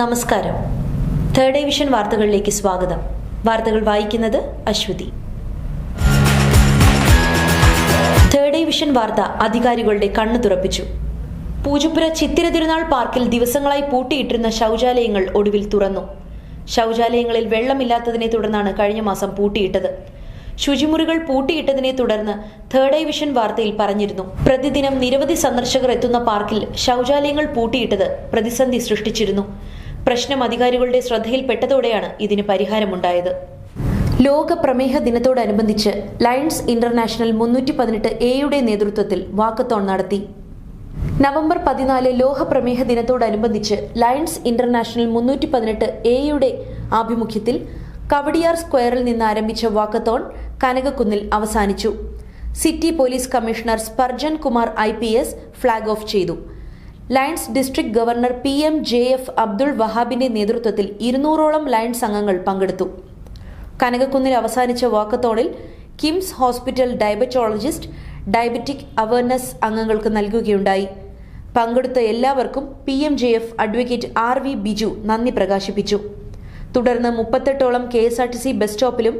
നമസ്കാരം. Third day vision വാർത്തകളിലേക്ക് സ്വാഗതം. വാർത്തകൾ വായിക്കുന്നത് അശ്വതി. തേർഡ് ഡേ വിഷൻ വാർത്ത അധികാരികളുടെ കണ്ണു തുറപ്പിച്ചു. പൂജപ്പുര ചിത്തിര തിരുനാൾ പാർക്കിൽ ദിവസങ്ങളായി പൂട്ടിയിട്ടിരുന്ന ശൗചാലയങ്ങൾ ഒടുവിൽ തുറന്നു. ശൗചാലയങ്ങളിൽ വെള്ളമില്ലാത്തതിനെ തുടർന്നാണ് കഴിഞ്ഞ മാസം പൂട്ടിയിട്ടത്. ശുചിമുറികൾ പൂട്ടിയിട്ടതിനെ തുടർന്ന് തേർഡ് ഐ വിഷൻ വാർത്തയിൽ പറഞ്ഞിരുന്നു. പ്രതിദിനം നിരവധി സന്ദർശകർ എത്തുന്ന പാർക്കിൽ ശൗചാലയങ്ങൾ പൂട്ടിയിട്ടത് പ്രതിസന്ധി സൃഷ്ടിച്ചിരുന്നു. പ്രശ്നം അധികാരികളുടെ ശ്രദ്ധയിൽപ്പെട്ടതോടെയാണ് ഇതിന് പരിഹാരമുണ്ടായത്. ലോക പ്രമേഹ ദിനത്തോടനുബന്ധിച്ച് ലയൺസ് ഇന്റർനാഷണൽ 318 എയുടെ നേതൃത്വത്തിൽ വാക്കത്തോൺ നടത്തി. നവംബർ 14 ലോക പ്രമേഹ ദിനത്തോടനുബന്ധിച്ച് ലയൺസ് ഇന്റർനാഷണൽ 318 എയുടെ ആഭിമുഖ്യത്തിൽ കവടിയാർ സ്ക്വയറിൽ നിന്ന് ആരംഭിച്ച വാക്കത്തോൺ കനകക്കുന്നിൽ അവസാനിച്ചു. City police commissioner Sparjan Kumar IPS flag off ചെയ്തു. Lions district governor PM.JF Abdul വഹാബിന്റെ നേതൃത്വത്തിൽ 200ഓളം ലയൺസ് അംഗങ്ങൾ പങ്കെടുത്തു. കനകക്കുന്നിൽ അവസാനിച്ച വാക്കത്തോണിൽ KIMS hospital diabetologist diabetic awareness അംഗങ്ങൾക്ക് നൽകുകയുണ്ടായി. പങ്കെടുത്ത എല്ലാവർക്കും PM.JF അഡ്വക്കേറ്റ് RV ബിജു നന്ദി പ്രകാശിപ്പിച്ചു. തുടർന്ന് 38ഓളം KSRTC ബസ് സ്റ്റോപ്പിലും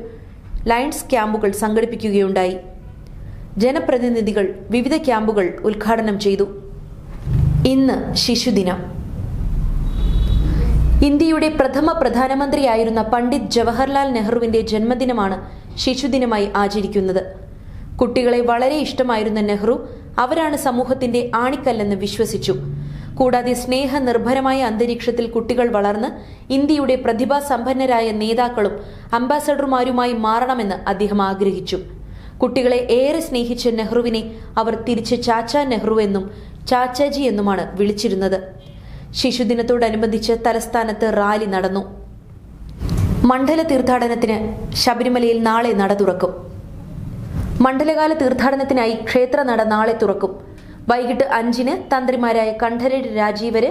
ലയൺസ് ക്യാമ്പുകൾ സംഘടിപ്പിക്കുകയുണ്ടായി. ജനപ്രതിനിധികൾ വിവിധ ക്യാമ്പുകൾ ഉദ്ഘാടനം ചെയ്തു. ഇന്ന് ശിശുദിനം. ഇന്ത്യയുടെ പ്രഥമ പ്രധാനമന്ത്രിയായിരുന്ന പണ്ഡിറ്റ് ജവഹർലാൽ നെഹ്റുവിന്റെ ജന്മദിനമാണ് ശിശുദിനമായി ആചരിക്കുന്നത്. കുട്ടികളെ വളരെ ഇഷ്ടമായിരുന്ന നെഹ്റു അവരാണ് സമൂഹത്തിന്റെ ആണിക്കല്ലെന്ന് വിശ്വസിച്ചു. കൂടാതെ സ്നേഹനിർഭരമായ അന്തരീക്ഷത്തിൽ കുട്ടികൾ വളർന്ന് ഇന്ത്യയുടെ പ്രതിഭാസമ്പന്നരായ നേതാക്കളും അംബാസഡർമാരുമായി മാറണമെന്ന് അദ്ദേഹം ആഗ്രഹിച്ചു. കുട്ടികളെ ഏറെ സ്നേഹിച്ച നെഹ്റുവിനെ അവർ തിരിച്ച് ചാച്ച നെഹ്റു എന്നും ചാച്ചാജി എന്നുമാണ് വിളിച്ചിരുന്നത്. ശിശുദിനത്തോടനുബന്ധിച്ച് തലസ്ഥാനത്ത് റാലി നടന്നു. മണ്ഡല തീർത്ഥാടനത്തിന് ശബരിമലയിൽ നാളെ നട തുറക്കും. മണ്ഡലകാല തീർത്ഥാടനത്തിനായി ക്ഷേത്രനട നാളെ തുറക്കും. വൈകിട്ട് 5-ന് തന്ത്രിമാരായ കണ്ഠരര് രാജീവര്,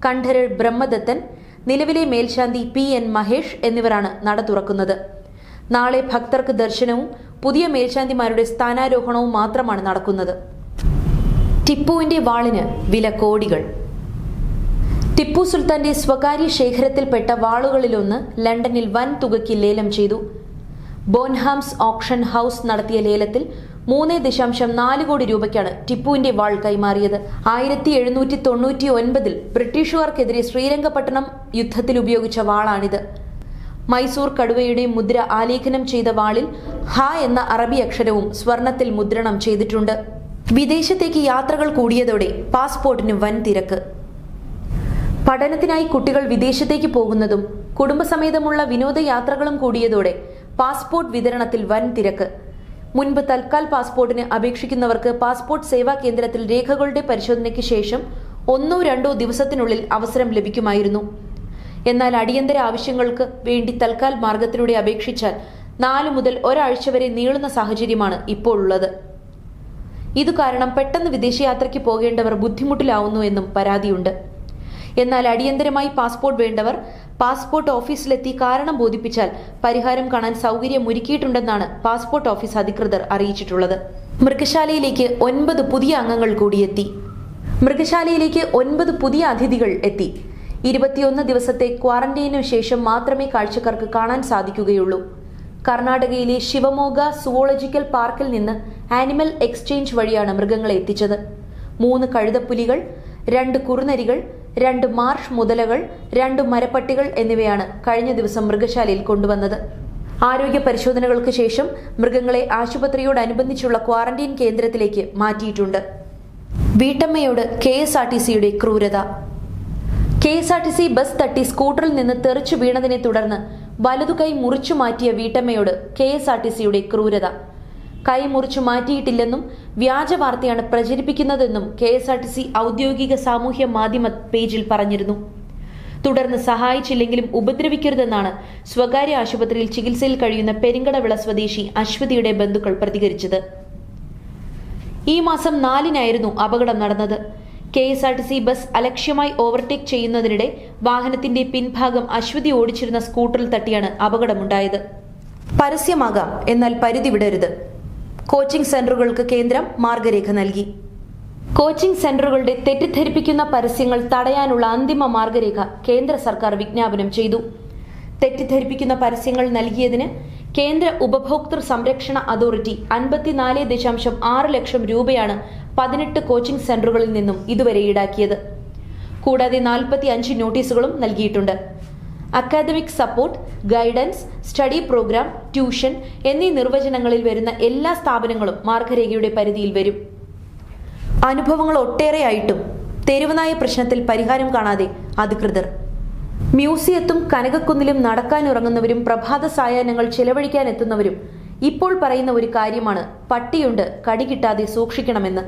കണ്ഠരർ ബ്രഹ്മദത്തൻ, നിലവിലെ മേൽശാന്തി PN മഹേഷ് എന്നിവരാണ് നട തുറക്കുന്നത്. നാളെ ഭക്തർക്ക് ദർശനവും പുതിയ മേൽശാന്തിമാരുടെ സ്ഥാനാരോഹണവും മാത്രമാണ് നടക്കുന്നത്. ടിപ്പുവിന്റെ വാളിന് വില കോടികൾ. ടിപ്പു സുൽത്താന്റെ സ്വകാര്യ ശേഖരത്തിൽപ്പെട്ട വാളുകളിലൊന്ന് ലണ്ടനിൽ വൻ തുകയ്ക്ക് ലേലം ചെയ്തു. ബോൺഹാംസ് ഓപ്ഷൻ ഹൌസ് നടത്തിയ ലേലത്തിൽ 3.4 കോടി രൂപയ്ക്കാണ് ടിപ്പുവിന്റെ വാൾ കൈമാറിയത്. 1799 ബ്രിട്ടീഷുകാർക്കെതിരെ ശ്രീരംഗപട്ടണം യുദ്ധത്തിൽ ഉപയോഗിച്ച വാളാണിത്. മൈസൂർ കടുവയുടെ മുദ്ര ആലേഖനം ചെയ്ത വാളിൽ ഹ എന്ന അറബി അക്ഷരവും സ്വർണത്തിൽ മുദ്രണം ചെയ്തിട്ടുണ്ട്. വിദേശത്തേക്ക് യാത്രകൾ കൂടിയതോടെ പാസ്പോർട്ടിന് വൻ തിരക്ക്. പഠനത്തിനായി കുട്ടികൾ വിദേശത്തേക്ക് പോകുന്നതും കുടുംബസമേതമുള്ള വിനോദയാത്രകളും കൂടിയതോടെ പാസ്പോർട്ട് വിതരണത്തിൽ വൻ തിരക്ക്. മുൻപ് തൽക്കാൽ പാസ്പോർട്ടിന് അപേക്ഷിക്കുന്നവർക്ക് പാസ്പോർട്ട് സേവാ കേന്ദ്രത്തിൽ രേഖകളുടെ പരിശോധനയ്ക്ക് ശേഷം 1-2 ദിവസത്തിനുള്ളിൽ അവസരം ലഭിക്കുമായിരുന്നു. എന്നാൽ അടിയന്തര ആവശ്യങ്ങൾക്ക് വേണ്ടി തൽക്കാൽ മാർഗത്തിലൂടെ അപേക്ഷിച്ചാൽ 4 മുതൽ ഒരാഴ്ച വരെ നീളുന്ന സാഹചര്യമാണ് ഇപ്പോൾ ഉള്ളത്. ഇതു കാരണം പെട്ടെന്ന് വിദേശയാത്രയ്ക്ക് പോകേണ്ടവർ ബുദ്ധിമുട്ടിലാവുന്നു എന്നും പരാതിയുണ്ട്. എന്നാൽ അടിയന്തരമായി പാസ്പോർട്ട് വേണ്ടവർ പാസ്പോർട്ട് ഓഫീസിലെത്തി കാരണം ബോധിപ്പിച്ചാൽ പരിഹാരം കാണാൻ സൗകര്യമൊരുക്കിയിട്ടുണ്ടെന്നാണ് പാസ്പോർട്ട് ഓഫീസ് അധികൃതർ അറിയിച്ചിട്ടുള്ളത്. മൃഗശാലയിലേക്ക് 9 പുതിയ അംഗങ്ങൾ കൂടിയെത്തി. മൃഗശാലയിലേക്ക് 9 പുതിയ അതിഥികൾ എത്തി. 21 ദിവസത്തെ ക്വാറന്റൈനു ശേഷം മാത്രമേ കാഴ്ചക്കാർക്ക് കാണാൻ സാധിക്കുകയുള്ളൂ. കർണാടകയിലെ ശിവമോഗ സുവോളജിക്കൽ പാർക്കിൽ നിന്ന് ആനിമൽ എക്സ്ചേഞ്ച് വഴിയാണ് മൃഗങ്ങളെ എത്തിച്ചത്. 3 കഴുതപ്പുലികൾ, 2 കുറുനരികൾ, 2 മാർഷ് മുതലകൾ, 2 മരപ്പട്ടികൾ എന്നിവയാണ് കഴിഞ്ഞ ദിവസം മൃഗശാലയിൽ കൊണ്ടുവന്നത്. ആരോഗ്യ പരിശോധനകൾക്ക് ശേഷം മൃഗങ്ങളെ ആശുപത്രിയോടനുബന്ധിച്ചുള്ള ക്വാറന്റൈൻ കേന്ദ്രത്തിലേക്ക് മാറ്റിയിട്ടുണ്ട്. വീട്ടമ്മയോട് KSRTCയുടെ ക്രൂരത. KSRTC ബസ് തട്ടി സ്കൂട്ടറിൽ നിന്ന് തെറിച്ചു വീണതിനെ തുടർന്ന് വലതുകൈ മുറിച്ചു മാറ്റിയ വീട്ടമ്മയോട് KSRTCയുടെ ക്രൂരത. കൈ മുറിച്ചു മാറ്റിയിട്ടില്ലെന്നും വ്യാജ വാർത്തയാണ് പ്രചരിപ്പിക്കുന്നതെന്നും KSRTC ഔദ്യോഗിക സാമൂഹ്യ മാധ്യമ പേജിൽ പറഞ്ഞിരുന്നു. തുടർന്ന് സഹായിച്ചില്ലെങ്കിലും ഉപദ്രവിക്കരുതെന്നാണ് സ്വകാര്യ ആശുപത്രിയിൽ ചികിത്സയിൽ കഴിയുന്ന പെരിങ്കടവിള സ്വദേശി അശ്വതിയുടെ ബന്ധുക്കൾ പ്രതികരിച്ചത്. ഈ മാസം 4-നായിരുന്നു അപകടം നടന്നത്. KSRTC ബസ് അലക്ഷ്യമായി ഓവർടേക്ക് ചെയ്യുന്നതിനിടെ വാഹനത്തിന്റെ പിൻഭാഗം അശ്വതി ഓടിച്ചിരുന്ന സ്കൂട്ടറിൽ തട്ടിയാണ് അപകടമുണ്ടായത്. പരസ്യമാകാം, എന്നാൽ പരിധി വിടരുത്. കോച്ചിംഗ് സെന്ററുകൾക്ക് കേന്ദ്രം മാർഗരേഖ നൽകി. കോച്ചിംഗ് സെന്ററുകളുടെ തെറ്റിദ്ധരിപ്പിക്കുന്ന പരസ്യങ്ങൾ തടയാനുള്ള അന്തിമ മാർഗരേഖ കേന്ദ്ര സർക്കാർ വിജ്ഞാപനം ചെയ്തു. തെറ്റിദ്ധരിപ്പിക്കുന്ന പരസ്യങ്ങൾ നൽകിയതിന് കേന്ദ്ര ഉപഭോക്തൃ സംരക്ഷണ അതോറിറ്റി 54.6 ലക്ഷം രൂപയാണ് 18 കോച്ചിംഗ് സെന്ററുകളിൽ നിന്നും ഇതുവരെ ഈടാക്കിയത്. കൂടാതെ 45 നോട്ടീസുകളും നൽകിയിട്ടുണ്ട്. Academic support, guidance, study programme, tuition എന്നീ നിർവചനങ്ങളിൽ വരുന്ന എല്ലാ സ്ഥാപനങ്ങളും മാർഗരേഖയുടെ പരിധിയിൽ വരും. അനുഭവങ്ങൾ ഒട്ടേറെയായിട്ടും തെരുവുനായ പ്രശ്നത്തിൽ പരിഹാരം കാണാതെ അധികൃതർ. മ്യൂസിയത്തും കനകക്കുന്നിലും നടക്കാനിറങ്ങുന്നവരും പ്രഭാത സായാഹ്നങ്ങൾ ചെലവഴിക്കാൻ എത്തുന്നവരും ഇപ്പോൾ പറയുന്ന ഒരു കാര്യമാണ് പട്ടിയുണ്ട് കടി കിട്ടാതെ സൂക്ഷിക്കണമെന്ന്.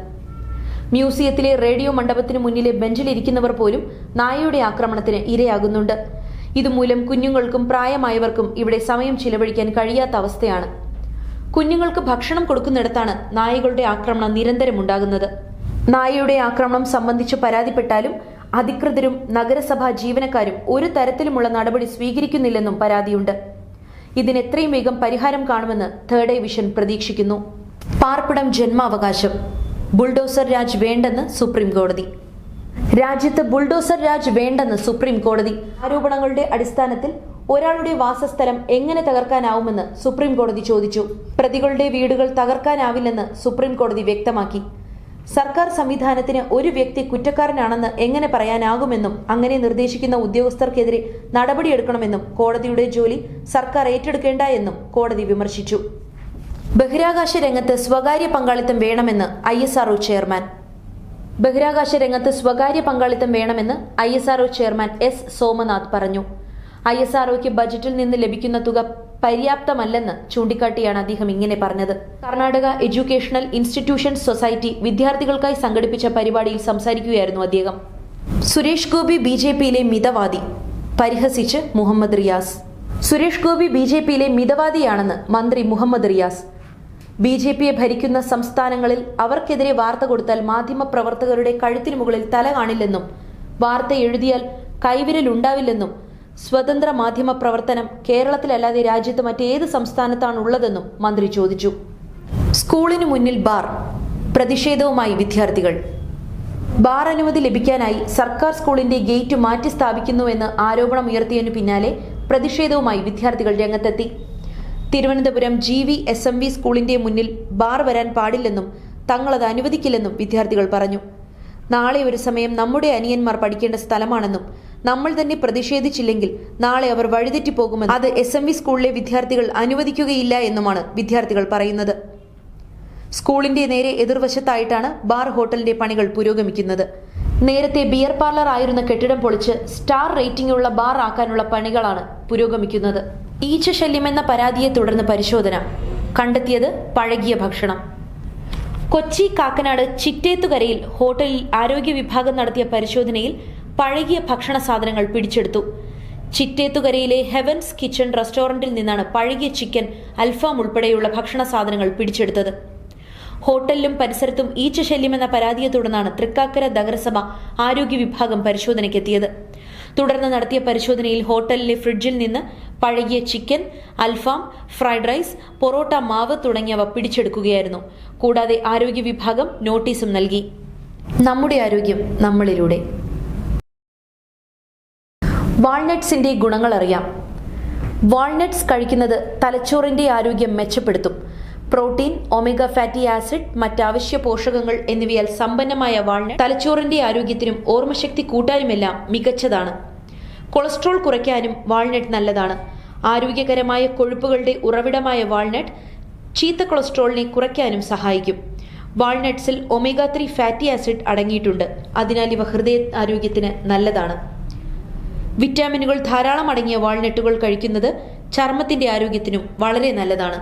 മ്യൂസിയത്തിലെ റേഡിയോ മണ്ഡപത്തിന് മുന്നിലെ ബെഞ്ചിലിരിക്കുന്നവർ പോലും നായയുടെ ആക്രമണത്തിന് ഇരയാകുന്നുണ്ട്. ഇതുമൂലം കുഞ്ഞുങ്ങൾക്കും പ്രായമായവർക്കും ഇവിടെ സമയം ചിലവഴിക്കാൻ കഴിയാത്ത അവസ്ഥയാണ്. കുഞ്ഞുങ്ങൾക്ക് ഭക്ഷണം കൊടുക്കുന്നിടത്താണ് നായകളുടെ ആക്രമണം നിരന്തരം ഉണ്ടാകുന്നത്. നായയുടെ ആക്രമണം സംബന്ധിച്ച് പരാതിപ്പെട്ടാലും അധികൃതരും നഗരസഭാ ജീവനക്കാരും ഒരു തരത്തിലുമുള്ള നടപടി സ്വീകരിക്കുന്നില്ലെന്നും പരാതിയുണ്ട്. ഇതിന് എത്രയും വേഗം പരിഹാരം കാണുമെന്ന് തേർഡ് ഐ വിഷൻ പ്രതീക്ഷിക്കുന്നു. പാർപ്പിടം ജന്മാവകാശം, ബുൾഡോസർ രാജ് വേണ്ടെന്ന് സുപ്രീം കോടതി. രാജ്യത്ത് ബുൾഡോസർ രാജ് വേണ്ടെന്ന് സുപ്രീം കോടതി. ആരോപണങ്ങളുടെ അടിസ്ഥാനത്തിൽ ഒരാളുടെ വാസസ്ഥലം എങ്ങനെ തകർക്കാനാവുമെന്ന് സുപ്രീം കോടതി ചോദിച്ചു. പ്രതികളുടെ വീടുകൾ തകർക്കാനാവില്ലെന്ന് സുപ്രീം കോടതി വ്യക്തമാക്കി. സർക്കാർ സംവിധാനത്തിന് ഒരു വ്യക്തി കുറ്റക്കാരനാണെന്ന് എങ്ങനെ പറയാനാകുമെന്നും അങ്ങനെ നിർദ്ദേശിക്കുന്ന ഉദ്യോഗസ്ഥർക്കെതിരെ നടപടിയെടുക്കണമെന്നും കോടതിയുടെ ജോലി സർക്കാർ ഏറ്റെടുക്കേണ്ട എന്നും കോടതി വിമർശിച്ചു. ബഹിരാകാശ രംഗത്ത് സ്വകാര്യ പങ്കാളിത്തം വേണമെന്ന് ISRO ചെയർമാൻ. ബഹിരാകാശ രംഗത്ത് സ്വകാര്യ പങ്കാളിത്തം വേണമെന്ന് ISRO ചെയർമാൻ S. സോമനാഥ് പറഞ്ഞു. ISROയ്ക്ക് ബജറ്റിൽ നിന്ന് ലഭിക്കുന്ന തുക പര്യാപ്തമല്ലെന്ന് ചൂണ്ടിക്കാട്ടിയാണ് അദ്ദേഹം ഇങ്ങനെ പറഞ്ഞത്. കർണാടക എഡ്യൂക്കേഷണൽ ഇൻസ്റ്റിറ്റ്യൂഷൻസ് സൊസൈറ്റി വിദ്യാർത്ഥികൾക്കായി സംഘടിപ്പിച്ച പരിപാടിയിൽ സംസാരിക്കുകയായിരുന്നു അദ്ദേഹം. സുരേഷ് ഗോപി BJPയിലെ മിതവാദി, പരിഹസിച്ച് മുഹമ്മദ് റിയാസ്. സുരേഷ് ഗോപി BJPയിലെ മിതവാദിയാണെന്ന് മന്ത്രി മുഹമ്മദ് റിയാസ്. BJPയെ ഭരിക്കുന്ന സംസ്ഥാനങ്ങളിൽ അവർക്കെതിരെ വാർത്ത കൊടുത്താൽ മാധ്യമപ്രവർത്തകരുടെ കഴുത്തിനു മുകളിൽ തല കാണില്ലെന്നും വാർത്ത എഴുതിയാൽ കൈവിരലുണ്ടാവില്ലെന്നും സ്വതന്ത്ര മാധ്യമ പ്രവർത്തനം കേരളത്തിലല്ലാതെ രാജ്യത്ത് മറ്റേത് സംസ്ഥാനത്താണുള്ളതെന്നും മന്ത്രി ചോദിച്ചു. സ്കൂളിനു മുന്നിൽ ബാർ, പ്രതിഷേധവുമായി വിദ്യാർത്ഥികൾ. ബാർ അനുമതി ലഭിക്കാനായി സർക്കാർ സ്കൂളിന്റെ ഗേറ്റ് മാറ്റി സ്ഥാപിക്കുന്നുവെന്ന് ആരോപണമുയർത്തിയതിനു പിന്നാലെ പ്രതിഷേധവുമായി വിദ്യാർത്ഥികൾ രംഗത്തെത്തി. തിരുവനന്തപുരം GVSMV സ്കൂളിന്റെ മുന്നിൽ ബാർ വരാൻ പാടില്ലെന്നും തങ്ങളത് അനുവദിക്കില്ലെന്നും വിദ്യാർത്ഥികൾ പറഞ്ഞു. നാളെ ഒരു സമയം നമ്മുടെ അനിയന്മാർ പഠിക്കേണ്ട സ്ഥലമാണെന്നും നമ്മൾ തന്നെ പ്രതിഷേധിച്ചില്ലെങ്കിൽ നാളെ അവർ വഴിതെറ്റിപ്പോകുമെന്നും അത് SMV സ്കൂളിലെ വിദ്യാർത്ഥികൾ അനുവദിക്കുകയില്ല എന്നുമാണ് വിദ്യാർത്ഥികൾ പറയുന്നത്. സ്കൂളിന്റെ നേരെ എതിർവശത്തായിട്ടാണ് ബാർ ഹോട്ടലിന്റെ പണികൾ പുരോഗമിക്കുന്നത്. നേരത്തെ ബിയർ പാർലർ ആയിരുന്ന കെട്ടിടം പൊളിച്ച് സ്റ്റാർ റേറ്റിംഗുള്ള ബാർ ആക്കാനുള്ള പണികളാണ് പുരോഗമിക്കുന്നത്. ഈച്ചശല്യമെന്ന പരാതിയെ തുടർന്ന് പരിശോധന. കണ്ടെത്തിയത് പഴകിയ ഭക്ഷണം. കൊച്ചി കാക്കനാട് ചിറ്റേത്തുകരയിൽ ഹോട്ടലിൽ ആരോഗ്യ വിഭാഗം നടത്തിയ പരിശോധനയിൽ പഴകിയ ഭക്ഷണ സാധനങ്ങൾ പിടിച്ചെടുത്തു. ചിറ്റേത്തുകരയിലെ ഹെവൻസ് കിച്ചൺ റെസ്റ്റോറന്റിൽ നിന്നാണ് പഴകിയ ചിക്കൻ, അൽഫാം ഉൾപ്പെടെയുള്ള ഭക്ഷണ സാധനങ്ങൾ പിടിച്ചെടുത്തത്. ഹോട്ടലിലും പരിസരത്തും ഈച്ചശല്യമെന്ന പരാതിയെ തുടർന്നാണ് തൃക്കാക്കര നഗരസഭ ആരോഗ്യ വിഭാഗം പരിശോധനയ്ക്കെത്തിയത്. തുടർന്ന് നടത്തിയ പരിശോധനയിൽ ഹോട്ടലിലെ ഫ്രിഡ്ജിൽ നിന്ന് പഴകിയ ചിക്കൻ, അൽഫാം, ഫ്രൈഡ് റൈസ്, പൊറോട്ട മാവ് തുടങ്ങിയവ പിടിച്ചെടുക്കുകയായിരുന്നു. കൂടാതെ ആരോഗ്യ വിഭാഗം നോട്ടീസും നൽകി. നമ്മുടെ ആരോഗ്യം നമ്മളിലൂടെ. വാൾനട്ട്സിന്റെ ഗുണങ്ങൾ അറിയാം. വാൾനട്ട്സ് കഴിക്കുന്നത് തലച്ചോറിന്റെ ആരോഗ്യം മെച്ചപ്പെടുത്തും. പ്രോട്ടീൻ, ഒമേഗ ഫാറ്റി ആസിഡ്, മറ്റാവശ്യ പോഷകങ്ങൾ എന്നിവയാൽ സമ്പന്നമായ വാൾനട്ട് തലച്ചോറിന്റെ ആരോഗ്യത്തിനും ഓർമ്മശക്തി കൂട്ടാനുമെല്ലാം മികച്ചതാണ്. കൊളസ്ട്രോൾ കുറയ്ക്കാനും വാൾനട്ട് നല്ലതാണ്. ആരോഗ്യകരമായ കൊഴുപ്പുകളുടെ ഉറവിടമായ വാൾനട്ട് ചീത്ത കൊളസ്ട്രോളിനെ കുറയ്ക്കാനും സഹായിക്കും. വാൾനട്ട്സിൽ ഒമേഗ 3 ഫാറ്റി ആസിഡ് അടങ്ങിയിട്ടുണ്ട്. അതിനാൽ ഇവ ഹൃദയ ആരോഗ്യത്തിന് നല്ലതാണ്. വിറ്റാമിനുകൾ ധാരാളം അടങ്ങിയ വാൾനട്ടുകൾ കഴിക്കുന്നത് ചർമ്മത്തിന്റെ ആരോഗ്യത്തിനും വളരെ നല്ലതാണ്.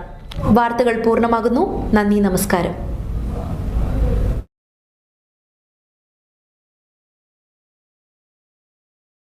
വാർത്തകൾ പൂർണ്ണമാകുന്നു. നന്ദി, നമസ്കാരം.